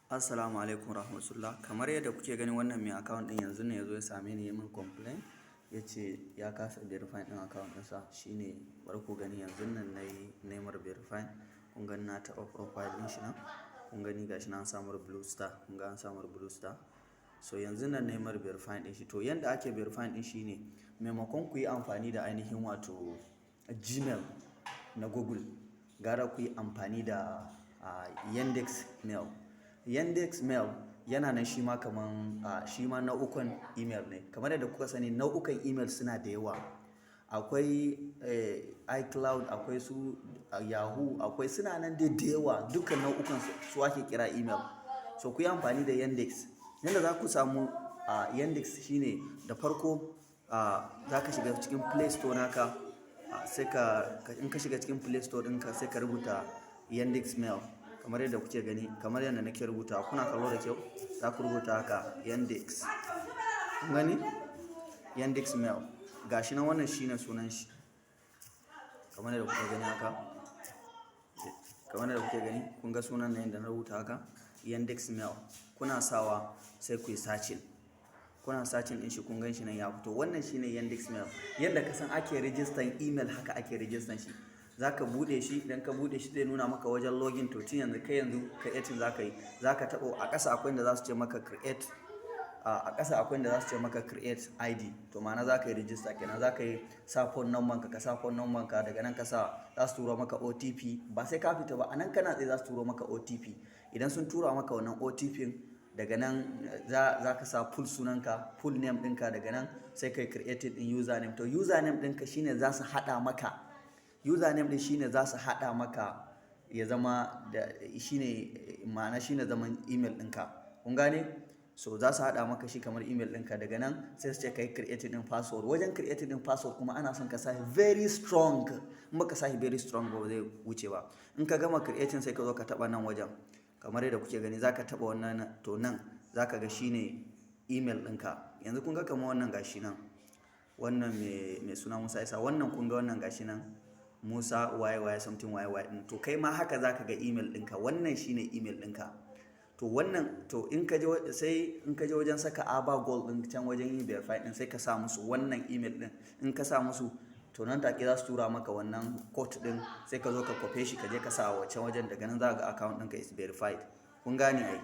Assalamu alaikum rahmatullah. Kamar yadda kuke gani wannan mai account din yanzu ne yazo ya same ni ya min complain yace ya kasa verify din account ɗinsa. Shine bari ku gani yanzu nan nayi neman verify. Kun gani na taɓa profile din shi nan. Kun gani gashi na an samu blue star. Kun ga an samu blue star. So yanzu nan neman verify din shi. To yanda ake verify din shi ne maimakon ku yi amfani da ainihin wato Gmail na Google, gara ku yi amfani da yendexmail. Yendexmail yana nan shi ma kaman shi ma nau'ukan email ne. Kamar yadda kuka sani nau'ukan email suna da yawa. Akwai iCloud, akwai su Yahoo, akwai suna nan dai da yawa. Dukkan nau'ukan su ake kira email. So ku yi amfani da Yandex. Yanda za ku samu Yandex shine da farko za ka shiga cikin Play Store naka, sai in ka shiga cikin Play Store ɗinka sai ka rubuta yendexmail. Kamar yadda kuke gani, kamar yadda nake rubuta, kuna kallo da kyau, za ku rubuta haka yandex. Kun gani? Yendexmail. Gashi nan wannan shine sunan shi. Kamar yadda kuke gani haka. Kamar yadda kuke gani, kun ga sunan nan yadda na rubuta haka, yendexmail. Kuna sawa sai ku yi searching. Kuna searching din shi kun gan shi nan ya fito. Wannan shine yendexmail. Yadda ka san ake register email haka ake register shi. Zaka bude shi, idan ka bude shi zai nuna maka wajen login. To tun yanzu creating zaka yi. Zaka tabo a ƙasa akwai inda za su ce maka create. A ƙasa akwai inda za su ce maka create ID. To ma'ana zaka yi register kenan. Zaka yi sa phone number ka sa phone number ka, daga nan ka sa za su turo maka OTP. Ba sai ka fita ba, anan kana tsaye za su turo maka OTP. Idan sun tura maka wannan OTP, daga nan za ka sa full sunanka, full name ɗinka, daga nan sai kai create din username. To username ɗinka shine za su haɗa maka. Username din shine za su haɗa maka ya zama da shine ma'ana shine zaman email ɗinka. Kun gane? So za su haɗa maka shi kamar email ɗinka, daga nan sai su ce kai create din password. Wajen create din password kuma ana son ka sa very strong. In baka sa very strong ba zai wuce ba. In ka gama creating sai ka zo ka taɓa nan wajen. Kamar yadda kuke gani za ka taɓa wannan, to nan za ka ga shine email ɗinka. Yanzu kun ga kamar wannan gashi nan. Wannan mai suna Musa Isa. Wannan kun ga wannan gashi nan. Musa YY something YY din. To kai ma haka zaka ga email ɗinka. Wannan shine email ɗinka. To wannan in ka je wajen saka Avacoins din can wajen yin verify din sai ka sa musu wannan email din. In ka sa musu, to nan take za su tura maka wannan code din, sai ka zo ka copy shi ka je ka sa a wancan wajen, daga nan za ka ga account ɗinka is verified. Kun gane ai?